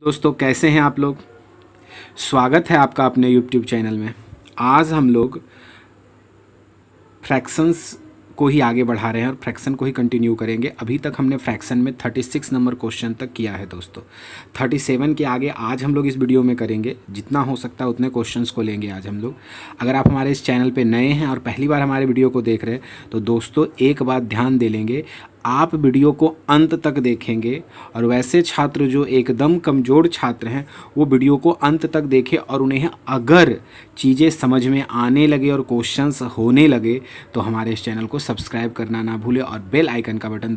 दोस्तों कैसे हैं आप लोग। स्वागत है आपका अपने YouTube चैनल में। आज हम लोग फ्रैक्शंस को ही आगे बढ़ा रहे हैं और फ्रैक्शन को ही कंटिन्यू करेंगे। अभी तक हमने फ्रैक्शन में 36 नंबर क्वेश्चन तक किया है दोस्तों। 37 के आगे आज हम लोग इस वीडियो में करेंगे। जितना हो सकता है उतने क्वेश्चंस को लेंगे आज हम लोग। अगर आप हमारे इस चैनल पे नए हैं और पहली बार हमारे वीडियो को देख रहे हैं तो दोस्तों एक बात ध्यान दे लेंगे, आप वीडियो को अंत तक देखेंगे और वैसे छात्र जो एकदम कमज़ोर छात्र हैं वो वीडियो को अंत तक देखें और उन्हें अगर चीज़ें समझ में आने लगे और क्वेश्चंस होने लगे तो हमारे इस चैनल को सब्सक्राइब करना ना भूलें और बेल आइकन का बटन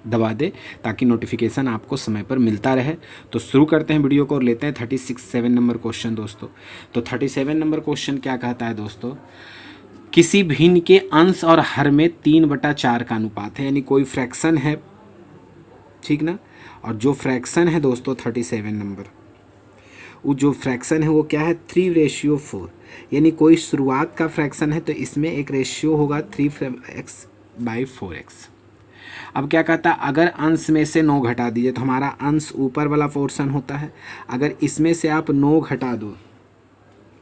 दबा दे ताकि नोटिफिकेशन आपको समय पर मिलता रहे। तो शुरू करते हैं वीडियो को और लेते हैं 37 नंबर क्वेश्चन दोस्तों। तो 37 नंबर क्वेश्चन क्या कहता है दोस्तों, किसी भिन्न के अंश और हर में 3/4 का अनुपात है। यानी कोई फ्रैक्शन है, ठीक ना, और जो फ्रैक्शन है दोस्तों 37 नंबर, वो जो फ्रैक्शन है वो क्या है 3:4। यानी कोई शुरुआत का फ्रैक्शन है तो इसमें एक रेशियो होगा 3x/4x। अब क्या कहता है, अगर अंश में से 9 घटा दीजिए तो हमारा अंश ऊपर वाला पोर्शन होता है। अगर इसमें से आप 9 घटा दो,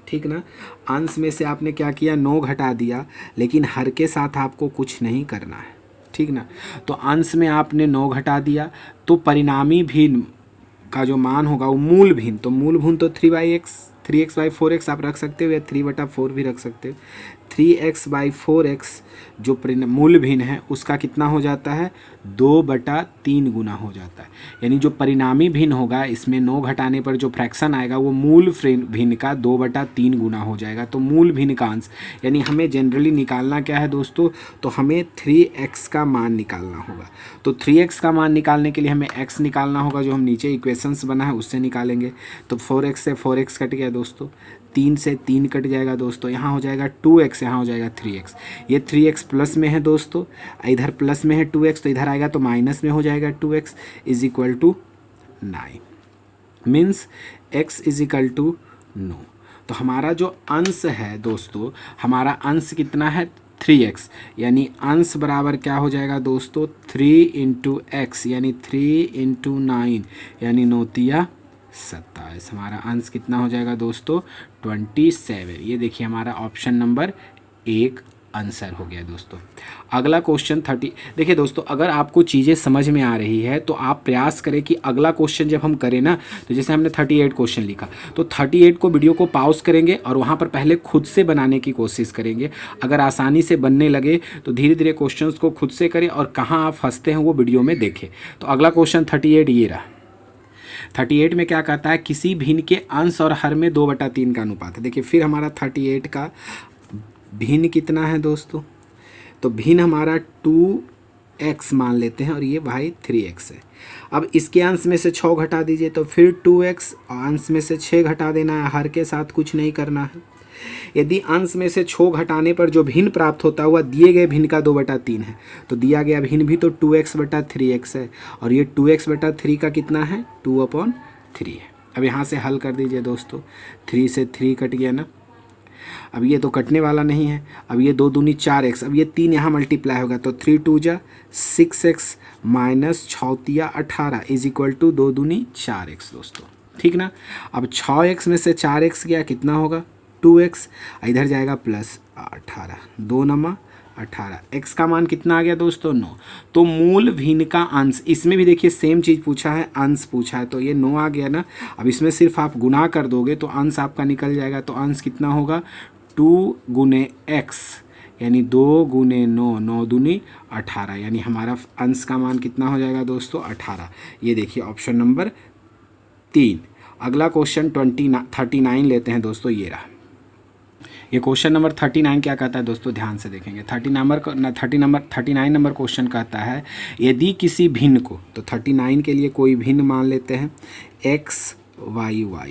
ठीक ना, अंश में से आपने क्या किया 9 घटा दिया, लेकिन हर के साथ आपको कुछ नहीं करना है, ठीक ना। तो अंश में आपने 9 घटा दिया तो परिणामी भिन्न का जो मान होगा वो मूल भिन्न, तो मूल भिन्न तो 3x/4x आप रख सकते हो या 3/4 भी रख सकते हो। 3x/4x जो मूल भिन्न है उसका कितना हो जाता है 2/3 गुना हो जाता है। यानी जो परिणामी भिन्न होगा इसमें 9 घटाने पर जो फ्रैक्शन आएगा वो मूल भिन्न का 2/3 गुना हो जाएगा। तो मूल भिन्न का अंश यानी हमें जनरली निकालना क्या है दोस्तों, तो हमें 3x का मान निकालना होगा। तो 3x का मान निकालने के लिए हमें x निकालना होगा, जो हम नीचे इक्वेशंस बना है उससे निकालेंगे। तो 4x से 4x कट गया दोस्तों, 3 से 3 कट जाएगा दोस्तों, यहाँ हो जाएगा 2x, यहाँ हो जाएगा 3x। ये 3x प्लस में है दोस्तों, इधर प्लस में है 2x तो इधर आएगा तो माइनस में हो जाएगा 2x = 9 मीन्स x = 9। तो हमारा जो अंश है दोस्तों, हमारा अंश कितना है 3x, यानी अंश बराबर क्या हो जाएगा दोस्तों 3 × x यानी 3 × 9 यानी 9×27। हमारा अंश कितना हो जाएगा दोस्तों 27। ये देखिए हमारा ऑप्शन नंबर 1 आंसर हो गया दोस्तों। अगला क्वेश्चन 30। देखिए दोस्तों अगर आपको चीज़ें समझ में आ रही है तो आप प्रयास करें कि अगला क्वेश्चन जब हम करें ना, तो जैसे हमने 38 क्वेश्चन लिखा तो 38 को वीडियो को पॉज करेंगे और वहाँ पर पहले खुद से बनाने की कोशिश करेंगे। अगर आसानी से बनने लगे तो धीरे धीरे क्वेश्चन को खुद से करें और कहाँ आप फंसते हैं वो वीडियो में देखें। तो अगला क्वेश्चन 38 ये रहा। 38 में क्या कहता है, किसी भिन्न के अंश और हर में 2/3 का अनुपात है। देखिए फिर हमारा 38 का भिन्न कितना है दोस्तों, तो भिन्न हमारा 2x मान लेते हैं और ये भाई 3x है। अब इसके अंश में से 6 घटा दीजिए तो फिर 2x, अंश में से 6 घटा देना है, हर के साथ कुछ नहीं करना है। यदि अंश में से 6 घटाने पर जो भिन्न प्राप्त होता हुआ दिए गए भिन्न का 2/3 है, तो दिया गया भिन्न भी तो 2x/3x है और ये 2x/3 का कितना है 2/3 है। अब यहाँ से हल कर दीजिए दोस्तों, 3 से 3 कट गया ना, अब ये तो कटने वाला नहीं है। अब ये 2 दूनी 4x, अब ये 3 यहाँ मल्टीप्लाई होगा तो 3 2 जा 6x माइनस 6 तिया 18 = 2 दूनी 4x दोस्तों, ठीक ना। अब 6x में से 4x गया कितना होगा 2x, इधर जाएगा प्लस 18, 2 नमा 18, x का मान कितना आ गया दोस्तों 9। तो मूल भिन्न का अंश, इसमें भी देखिए सेम चीज़ पूछा है, अंश पूछा है तो ये 9 आ गया ना। अब इसमें सिर्फ आप गुना कर दोगे तो अंश आपका निकल जाएगा। तो अंश कितना होगा 2 × x यानी 2 × 9, 9 दूनी 18, यानी हमारा अंश का मान कितना हो जाएगा दोस्तों 18। ये देखिए ऑप्शन नंबर 3। अगला क्वेश्चन 39 लेते हैं दोस्तों, ये रहा। ये क्वेश्चन नंबर 39 क्या कहता है दोस्तों, ध्यान से देखेंगे। 39 नंबर क्वेश्चन कहता है, यदि किसी भिन्न को, तो 39 के लिए कोई भिन्न मान लेते हैं x y y,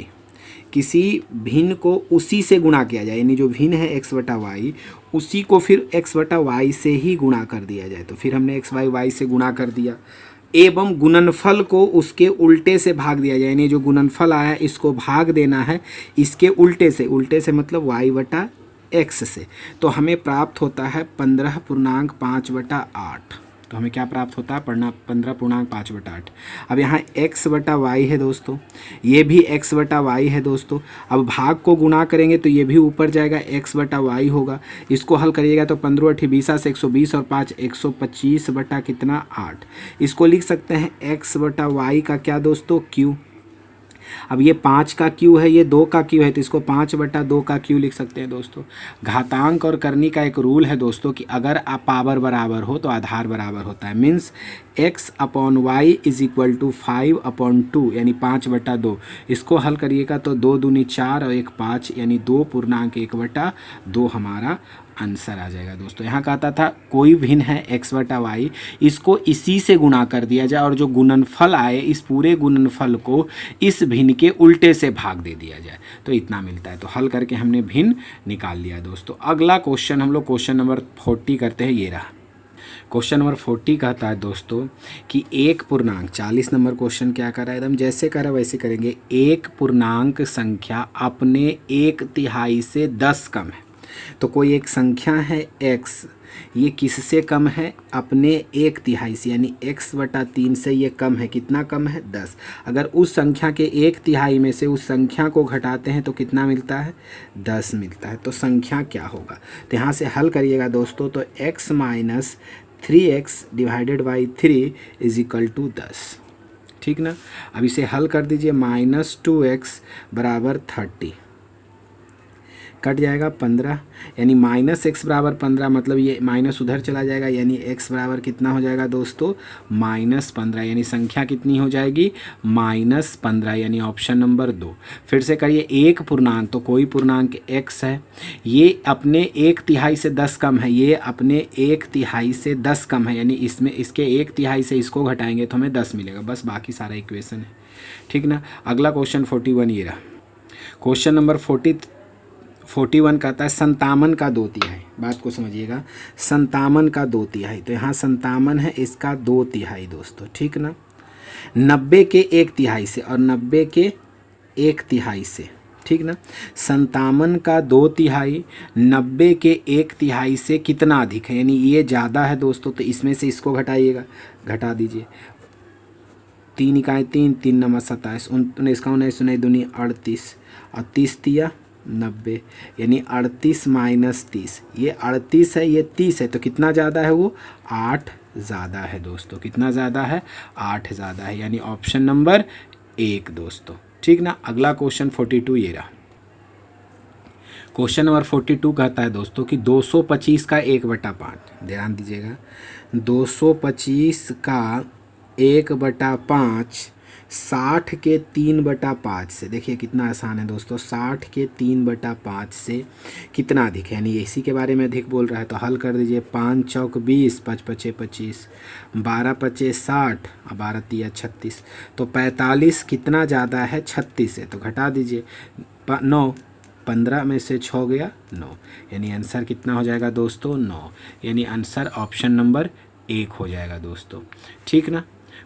किसी भिन्न को उसी से गुणा किया जाए, यानी जो भिन्न है x/y उसी को फिर x/y से ही गुणा कर दिया जाए। तो फिर हमने x/y से गुणा कर दिया एवं गुणनफल को उसके उल्टे से भाग दिया जाए, यानी जो गुणनफल आया इसको भाग देना है इसके उल्टे से, उल्टे से मतलब y/x से। तो हमें प्राप्त होता है 15.5/8, तो हमें क्या प्राप्त होता है 15.5/8। अब यहाँ x बटा वाई है दोस्तों, ये भी x बटा वाई है दोस्तों। अब भाग को गुणा करेंगे तो ये भी ऊपर जाएगा, x बटा वाई होगा। इसको हल करिएगा तो 15 × 20 से 120 और 5 125 बटा कितना 8। इसको लिख सकते हैं x बटा वाई का क्या दोस्तों q। अब ये 5 का q है, ये 2 का q है, तो इसको 5/2 का q लिख सकते हैं दोस्तों। घातांक और करनी का एक रूल है दोस्तों कि अगर आप पावर बराबर हो तो आधार बराबर होता है। मीन्स x/y = 5/2 यानी 5/2। इसको हल करिएगा तो 2 दूनी 4 और 1 5 यानी 2.1/2 हमारा आंसर आ जाएगा दोस्तों। यहाँ कहता था कोई भिन्न है x बटा वाई, इसको इसी से गुणा कर दिया जाए और जो गुणनफल आए इस पूरे गुणनफल को इस भिन्न के उल्टे से भाग दे दिया जाए, तो इतना मिलता है। तो हल करके हमने भिन्न निकाल लिया दोस्तों। अगला क्वेश्चन हम लोग क्वेश्चन नंबर 40 करते हैं। ये रहा क्वेश्चन नंबर 40 कहता है दोस्तों कि एक पूर्णांक 40 नंबर क्वेश्चन क्या कर रहा है, एकदम जैसे करा वैसे करेंगे। एक पूर्णांक संख्या अपने 1/3 से 10 कम है। तो कोई एक संख्या है x, ये किससे कम है अपने 1/3 से, यानी x/3 से ये कम है। कितना कम है 10। अगर उस संख्या के 1/3 में से उस संख्या को घटाते हैं तो कितना मिलता है 10 मिलता है। तो संख्या क्या होगा, तो यहाँ से हल करिएगा दोस्तों तो x - 3x / 3 = 10। ठीक ना। अब इसे हल कर दीजिए। -2x = 30 कट जाएगा 15, यानी -x = 15, मतलब ये माइनस उधर चला जाएगा, यानी x बराबर कितना हो जाएगा दोस्तों -15, यानी संख्या कितनी हो जाएगी -15, यानी ऑप्शन नंबर 2। फिर से करिए एक पूर्णांक, तो कोई पूर्णांक x है, ये अपने 1/3 से 10 कम है, ये अपने 1/3 से 10 कम है, यानी इसमें इसके 1/3 से इसको घटाएंगे तो हमें 10 मिलेगा। बस बाकी सारा इक्वेशन है। ठीक ना। अगला क्वेश्चन 41 ये रहा। क्वेश्चन नंबर 41 कहता है 57 का 2/3। बात को समझिएगा, 57 का 2/3, तो यहाँ 57 है, इसका 2/3 दोस्तों। ठीक ना। 90 के 1/3 से और 90 के 1/3 से, ठीक ना। 57 का 2/3 90 के 1/3 से कितना अधिक है, यानी ये ज़्यादा है दोस्तों, तो इसमें से इसको घटाइएगा, घटा दीजिए। 3 × 3 = 3 × 9 = 27, 19 × 19 = 19 × 38 और 30 × 90, यानी 38 - 30। ये 38 है, ये 30 है, तो कितना ज़्यादा है वो 8 ज़्यादा है दोस्तों। कितना ज़्यादा है 8 ज़्यादा है, यानी ऑप्शन नंबर 1 दोस्तों। ठीक ना। अगला क्वेश्चन 42 ये रहा। क्वेश्चन नंबर 42 कहता है दोस्तों कि 225 का 1/5, ध्यान दीजिएगा, 225 का 1/5 60 के 3/5 से, देखिए कितना आसान है दोस्तों, 60 के 3/5 से कितना अधिक है, यानी इसी के बारे में अधिक बोल रहा है। तो हल कर दीजिए। 5 चौक 20, 5 पचे 25, 12 पचे 60 और 12 तिया 36, तो 45 कितना ज़्यादा है 36 से, तो घटा दीजिए 9, 15 में से 6 गया 9, यानी आंसर कितना हो जाएगा दोस्तों 9, यानी आंसर ऑप्शन नंबर 1 हो जाएगा दोस्तों। ठीक ना।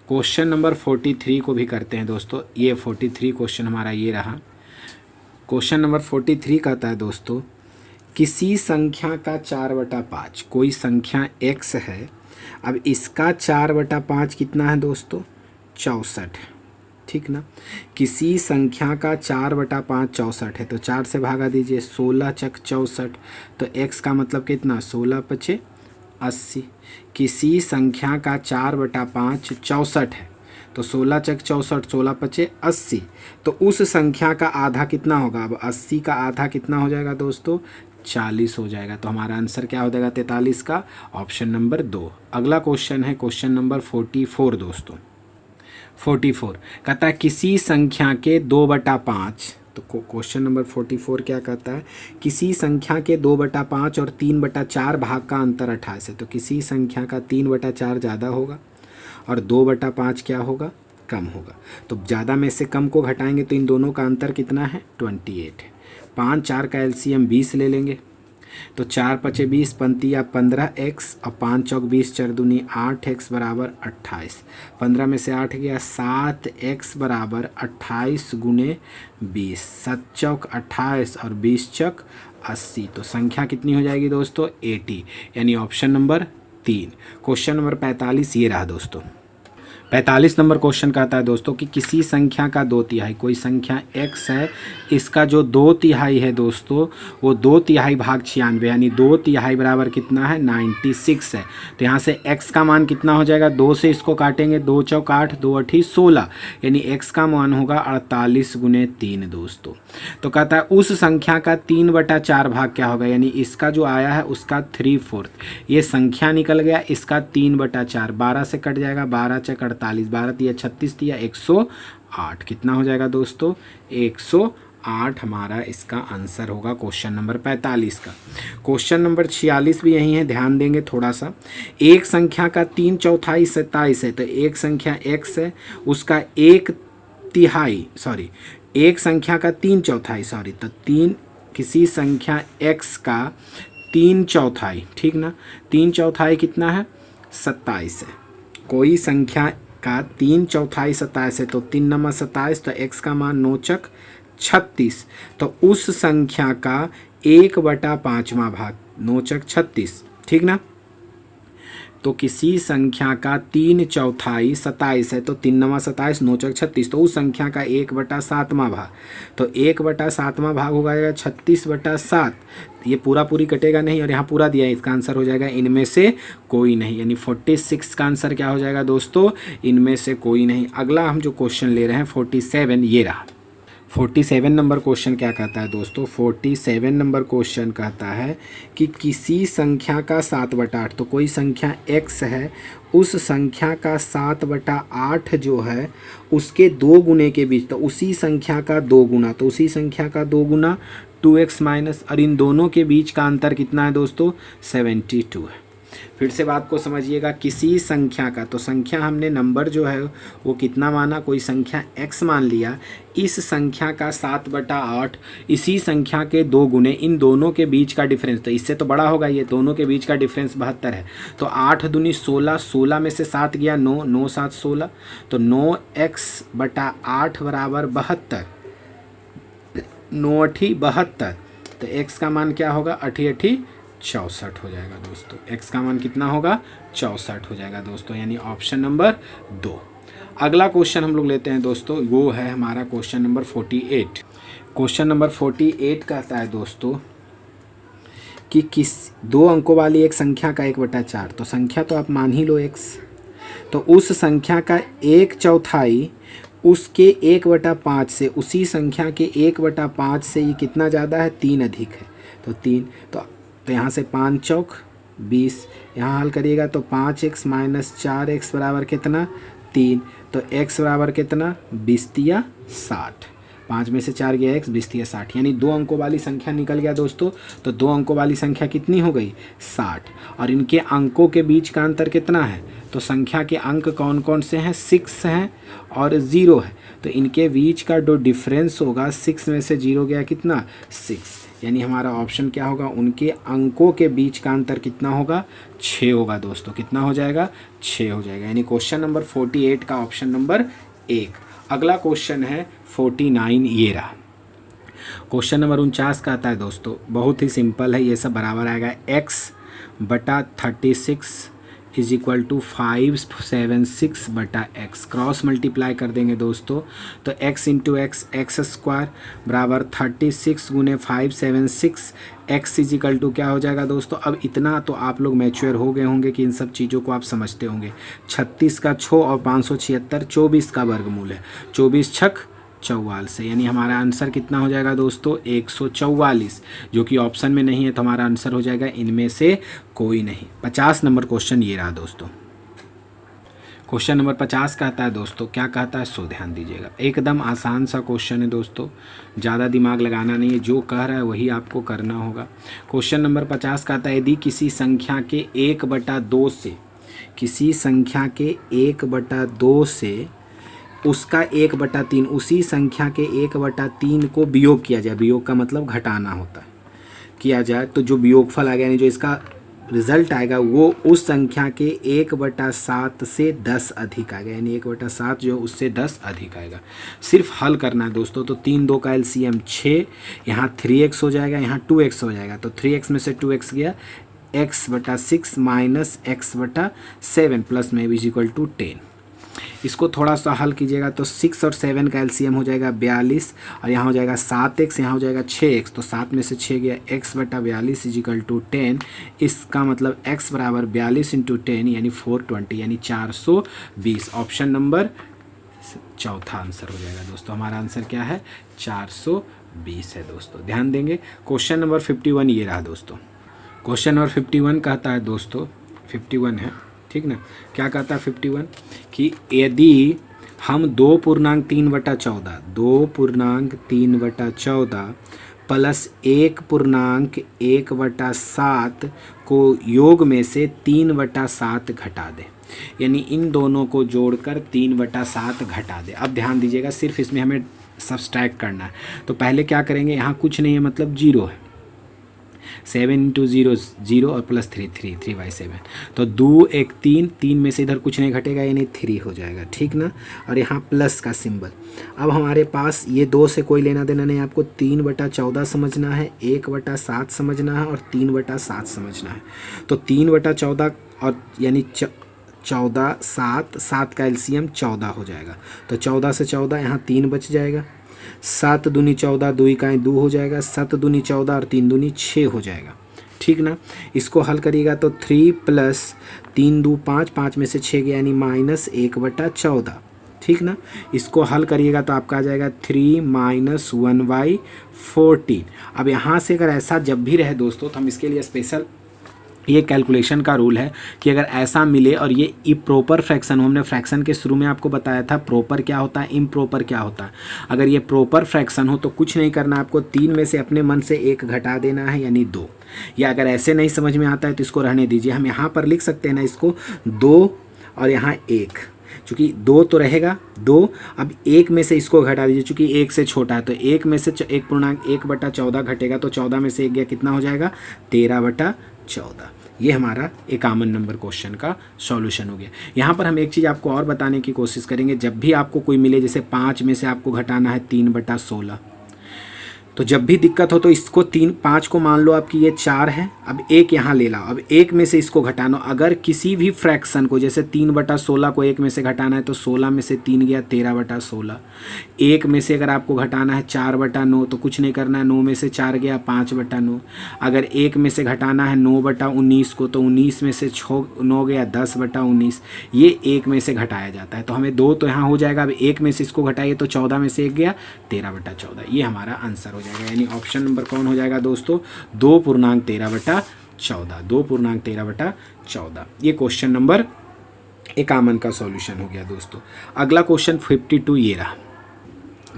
क्वेश्चन नंबर 43 को भी करते हैं दोस्तों। ये 43 क्वेश्चन हमारा ये रहा। क्वेश्चन नंबर 43 कहता है दोस्तों किसी संख्या का 4/5, कोई संख्या x है। अब इसका 4/5 कितना है दोस्तों 64। ठीक ना। किसी संख्या का 4/5 64 है, तो 4 से भागा दीजिए, 16 × 64, तो x का मतलब कितना 16 × 5 = 80। किसी संख्या का 4/5 64 है, तो 16 × 64, 16 × 5 = 80, तो उस संख्या का आधा कितना होगा। अब 80 का आधा कितना हो जाएगा दोस्तों 40 हो जाएगा, तो हमारा आंसर क्या हो जाएगा 43 का ऑप्शन नंबर 2। अगला क्वेश्चन है क्वेश्चन नंबर 44 दोस्तों। 44 कहता है किसी संख्या के 2/5, तो क्वेश्चन नंबर 44 क्या कहता है किसी संख्या के 2/5 और 3/4 भाग का अंतर 28 है। तो किसी संख्या का 3/4 ज़्यादा होगा और 2/5 क्या होगा कम होगा। तो ज़्यादा में से कम को घटाएंगे तो इन दोनों का अंतर कितना है 28 है। 5 4 का एलसीएम 20 ले लेंगे, तो 4 पचे 20, 15 15x और 5 चौक 20, 4 दूनी 8x = 28। 15 में से 8 गया, 7x = 28 × 20, 7 चौक 28 और 20 चौक 80, तो संख्या कितनी हो जाएगी दोस्तों 80, यानी ऑप्शन नंबर 3। क्वेश्चन नंबर 45 ये रहा दोस्तों। 45 नंबर क्वेश्चन कहता है दोस्तों कि किसी संख्या का 2/3, कोई संख्या x है, इसका जो 2/3 है दोस्तों वो 2/3 भाग 96, यानी 2/3 बराबर कितना है 96 है। तो यहाँ से x का मान कितना हो जाएगा, 2 से इसको काटेंगे, 2 चौक 8, 2 8 16, यानी x का मान होगा 48 × 3 दोस्तों। तो कहता है उस संख्या का 3/4 भाग क्या होगा, यानी इसका जो आया है उसका 3/4, ये संख्या निकल गया, इसका 3/4, 12 से कट जाएगा, 12 चक 48, 12 तिया 36 तिया 108, कितना हो जाएगा दोस्तों 108 हमारा इसका आंसर होगा क्वेश्चन नंबर 45 का। क्वेश्चन नंबर 46 भी यही है, ध्यान देंगे थोड़ा सा। एक संख्या का 3/4 27 है, तो एक संख्या x है उसका 1/3 एक संख्या का 3/4 तो किसी संख्या x का 3/4, ठीक ना, 3/4 कितना है 27 है। कोई संख्या का 3/4 27 है, तो 3 नंबर 27, तो x का मान 9 चक 36, तो उस संख्या का 1/5 भाग 9 चक 36, ठीक ना। तो किसी संख्या का 3/4 27 है, तो 3 नवा 27, 9 चक 36, तो उस संख्या का 1/7 भाग, तो 1/7 भाग हो जाएगा 36/7, ये पूरी कटेगा नहीं और यहाँ पूरा दिया है, इसका आंसर हो जाएगा इनमें से कोई नहीं, यानी 46 का आंसर क्या हो जाएगा दोस्तों, इनमें से कोई नहीं। अगला हम जो क्वेश्चन ले रहे हैं 47 ये रहा। 47 नंबर क्वेश्चन क्या कहता है दोस्तों, 47 नंबर क्वेश्चन कहता है कि किसी संख्या का 7/8, तो कोई संख्या x है, उस संख्या का 7/8 जो है उसके 2 गुने के बीच, तो उसी संख्या का 2 गुना, तो उसी संख्या का 2 गुना 2x माइनस, और इन दोनों के बीच का अंतर कितना है दोस्तों 72 है। फिर से बात को समझिएगा, किसी संख्या का, तो संख्या हमने नंबर जो है वो कितना माना, कोई संख्या x मान लिया, इस संख्या का 7/8 इसी संख्या के 2 गुने, इन दोनों के बीच का डिफरेंस, तो इससे तो बड़ा होगा, ये दोनों के बीच का डिफरेंस 72 है, तो 8 दूनी 16, 16 में से 7 गया 9, 9 7 16, तो 9x/8 बराबर 72, 9 8 72, तो x का मान क्या होगा 8 8 64 हो जाएगा दोस्तों, x का मान कितना होगा 64 हो जाएगा दोस्तों, यानी ऑप्शन नंबर 2। अगला क्वेश्चन हम लोग लेते हैं दोस्तों, वो है हमारा क्वेश्चन नंबर 48। क्वेश्चन नंबर 48 कहता है दोस्तों कि 2 अंकों वाली एक संख्या का 1/4, तो संख्या तो आप मान ही लो x, तो उस संख्या का 1/4 उसके 1/5 से, उसी संख्या के 1/5 से ये कितना ज़्यादा है 3 अधिक है, तो 3, तो यहाँ से 5 चौक 20, यहाँ हल करिएगा तो 5x माइनस 4x बराबर कितना 3, तो x बराबर कितना 20 तिया 60, 5 में से 4 गया x, 20 तिया 60, यानी 2 अंकों वाली संख्या निकल गया दोस्तों। तो 2 अंकों वाली संख्या कितनी हो गई 60, और इनके अंकों के बीच का अंतर कितना है, तो संख्या के अंक कौन कौन से हैं 6 हैं और 0 है, तो इनके बीच का जो डिफरेंस होगा 6 में से 0 गया कितना 6, यानी हमारा ऑप्शन क्या होगा, उनके अंकों के बीच का अंतर कितना होगा 6 होगा दोस्तों, कितना हो जाएगा 6 हो जाएगा, यानी क्वेश्चन नंबर 48 का ऑप्शन नंबर 1। अगला क्वेश्चन है 49 ये रहा। क्वेश्चन नंबर 49 का आता है दोस्तों, बहुत ही सिंपल है, ये सब बराबर आएगा x/36 is equal to 576/x, cross multiply कर देंगे दोस्तों, तो x इंटू एक्स स्क्वायर बराबर 36 × 576, x इज इक्वल टू क्या हो जाएगा दोस्तों। अब इतना तो आप लोग मैच्योर हो गए होंगे कि इन सब चीज़ों को आप समझते होंगे, 36 का 6 और 576, 24 का वर्गमूल है, 24 छक 44, यानी हमारा आंसर कितना हो जाएगा दोस्तों 144, जो कि ऑप्शन में नहीं है, तो हमारा आंसर हो जाएगा इनमें से कोई नहीं। 50 नंबर क्वेश्चन ये रहा दोस्तों। क्वेश्चन नंबर 50 कहता है दोस्तों, क्या कहता है सो ध्यान दीजिएगा, एकदम आसान सा क्वेश्चन है दोस्तों, ज़्यादा दिमाग लगाना नहीं है, जो कह रहा है वही आपको करना होगा। क्वेश्चन नंबर 50 कहता है यदि किसी संख्या के 1/2 से, किसी संख्या के 1/2 से उसका 1/3 उसी संख्या के 1/3 को वियोग किया जाए, वियोग का मतलब घटाना होता है, किया जाए, तो जो वियोगफल आ गया यानी जो इसका रिजल्ट आएगा वो उस संख्या के 1/7 से 10 अधिक आएगा, यानी 1/7 जो उससे 10 अधिक आएगा। सिर्फ हल करना है दोस्तों, तो 3 2 का LCM 6, यहाँ 3x हो जाएगा, यहाँ 2x हो जाएगा, तो 3x में से 2x गया, x/6 माइनस x/7 प्लस में इज इक्वल टू 10। इसको थोड़ा सा हल कीजिएगा तो 6 और 7 का एलसीएम हो जाएगा 42 और यहाँ हो जाएगा 7x, यहाँ हो जाएगा 6x, तो 7 में से 6 गया x/42 इज इक्वल टू 10। इसका मतलब x बराबर 42 इंटू 10 यानी 420 यानी 420। ऑप्शन नंबर चौथा आंसर हो जाएगा दोस्तों। हमारा आंसर क्या है? 420 है दोस्तों, ध्यान देंगे। क्वेश्चन नंबर 51 ये रहा दोस्तों। क्वेश्चन नंबर 51 कहता है दोस्तों, 51 है ठीक ना, क्या कहता है 51 कि यदि हम 2.3/14 प्लस 1.1/7 को योग में से 3/7 घटा दें, यानी इन दोनों को जोड़कर 3/7 घटा दें। अब ध्यान दीजिएगा, सिर्फ इसमें हमें सब्सट्रैक्ट करना है। तो पहले क्या करेंगे, यहाँ कुछ नहीं है मतलब 0 है, 7 इंटू 0 0 और प्लस 3 3/7, तो 2 1 3 3 में से इधर कुछ नहीं घटेगा यानी 3 हो जाएगा ठीक ना, और यहाँ प्लस का सिंबल। अब हमारे पास ये 2 से कोई लेना देना नहीं, आपको 3/14 समझना है, 1/7 समझना है और 3/7 समझना है। तो 3/14 और यानी 14 7 का एलसीएम 14 हो जाएगा, तो 14 से 14 यहाँ 3 बच जाएगा, 7 दूनी 14 2 इकाई 2 हो जाएगा, 7 दूनी 14 और 3 दूनी 6 हो जाएगा ठीक ना। इसको हल करिएगा तो 3 प्लस 3 2 5, 5 में से 6 गया यानी माइनस 1/14 ठीक ना। इसको हल करिएगा तो आपका आ जाएगा 3 माइनस 1/14। अब यहाँ से अगर ऐसा जब भी रहे दोस्तों तो हम इसके लिए स्पेशल ये कैलकुलेशन का रूल है कि अगर ऐसा मिले और ये इम्प्रॉपर फ्रैक्शन हो, हमने फ्रैक्शन के शुरू में आपको बताया था प्रॉपर क्या होता है, इम्प्रॉपर क्या होता है। अगर ये प्रॉपर फ्रैक्शन हो तो कुछ नहीं करना, आपको 3 में से अपने मन से 1 घटा देना है यानी 2। या अगर ऐसे नहीं समझ में आता है तो इसको रहने दीजिए, हम यहाँ पर लिख सकते हैं ना इसको 2 और यहाँ 1, चूँकि 2 तो रहेगा 2, अब 1 में से इसको घटा दीजिए, चूँकि 1 से छोटा है तो 1 में से 1.1/14 घटेगा, तो 14 में से 1 गया कितना हो जाएगा 13/14। ये हमारा 51 नंबर क्वेश्चन का सॉल्यूशन हो गया। यहाँ पर हम एक चीज़ आपको और बताने की कोशिश करेंगे, जब भी आपको कोई मिले, जैसे 5 में से आपको घटाना है 3/16, तो जब भी दिक्कत हो तो इसको 5 को मान लो आपकी ये 4 है, अब 1 यहाँ ले लाओ, अब 1 में से इसको घटाना। अगर किसी भी फ्रैक्शन को जैसे 3/16 को 1 में से घटाना है तो 16 में से 3 गया 13/16। 1 में से अगर आपको घटाना है 4/9 तो कुछ नहीं करना है, 9 में से 4 गया 5/9। अगर 1 में से घटाना है 9/19 को तो 19 में से 9 गया 10/19। ये 1 में से घटाया जाता है, तो हमें 2 तो यहाँ हो जाएगा। अब 1 में से इसको घटाइए तो 14 में से 1 गया 13/14। ये हमारा आंसर हो जाएगा, यानी ऑप्शन नंबर कौन हो जाएगा दोस्तों 2.13/14, 2.13/14। ये क्वेश्चन नंबर 51 का सॉल्यूशन हो गया दोस्तों। अगला क्वेश्चन 52 ये रहा।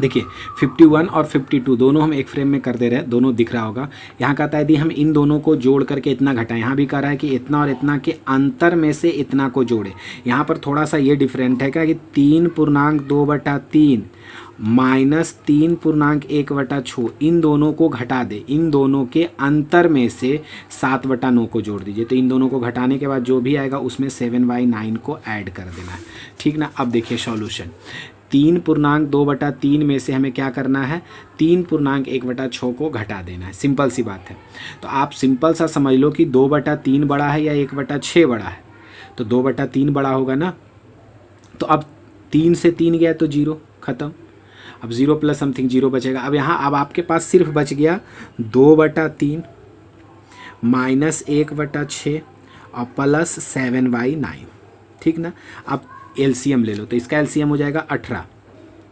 देखिए 51 और 52 दोनों हम एक फ्रेम में कर दे रहे हैं, दोनों दिख रहा होगा। यहाँ कहता है यदि हम इन दोनों को जोड़ करके इतना घटाएं, यहाँ भी कह रहा है कि इतना और इतना के अंतर में से इतना को जोड़े। यहाँ पर थोड़ा सा ये डिफरेंट है क्या कि 3.2/3 माइनस 3.1/6 इन दोनों को घटा दे, इन दोनों के अंतर में से 7/9 को जोड़ दीजिए। तो इन दोनों को घटाने के बाद जो भी आएगा उसमें 7/9 को ऐड कर देना है ठीक ना। अब देखिए सॉल्यूशन, 3.2/3 में से हमें क्या करना है 3.1/6 को घटा देना है, सिंपल सी बात है। तो आप सिंपल सा समझ लो कि 2/3 बड़ा है या 1/6 बड़ा है, तो 2/3 बड़ा होगा ना। तो अब 3 से 3 गया तो 0 ख़त्म, अब 0 प्लस समथिंग 0 बचेगा। अब यहाँ अब आपके पास सिर्फ बच गया 2/3 माइनस 1/6 और प्लस 7/9 ठीक ना। अब एलसीएम ले लो, तो इसका एलसीएम हो जाएगा 18,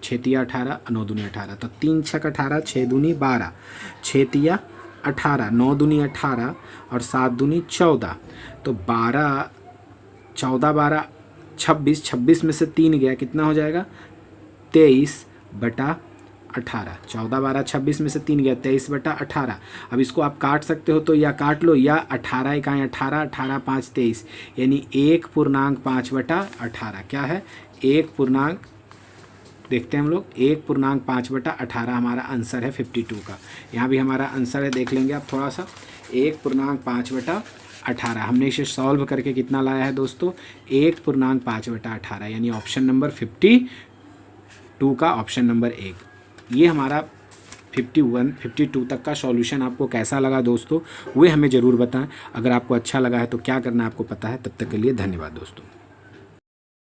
6 तिया 18, 9 दूनी 18, तो 3 छक 18, 6 दूनी 12, 6 तिया 18, 9 दूनी 18 और 7 दूनी 14, तो 12 14 12 26, 26 में से 3 गया कितना हो जाएगा 23/18। 14 12 26 में से 3 गया 23/18। अब इसको आप काट सकते हो तो या काट लो या 18 इकाई 18, 18 5 23, यानी 1.5/18 क्या है 1 देखते हैं हम लोग 1.5/18 हमारा आंसर है 52 का। यहाँ भी हमारा आंसर है, देख लेंगे आप थोड़ा सा 1.5/18। हमने इसे सॉल्व करके कितना लाया है दोस्तों 1.5/18, यानी ऑप्शन नंबर 52 का ऑप्शन नंबर 1। ये हमारा 51 52 तक का सॉल्यूशन आपको कैसा लगा दोस्तों, वे हमें ज़रूर बताएं। अगर आपको अच्छा लगा है तो क्या करना है आपको पता है। तब तक के लिए धन्यवाद दोस्तों।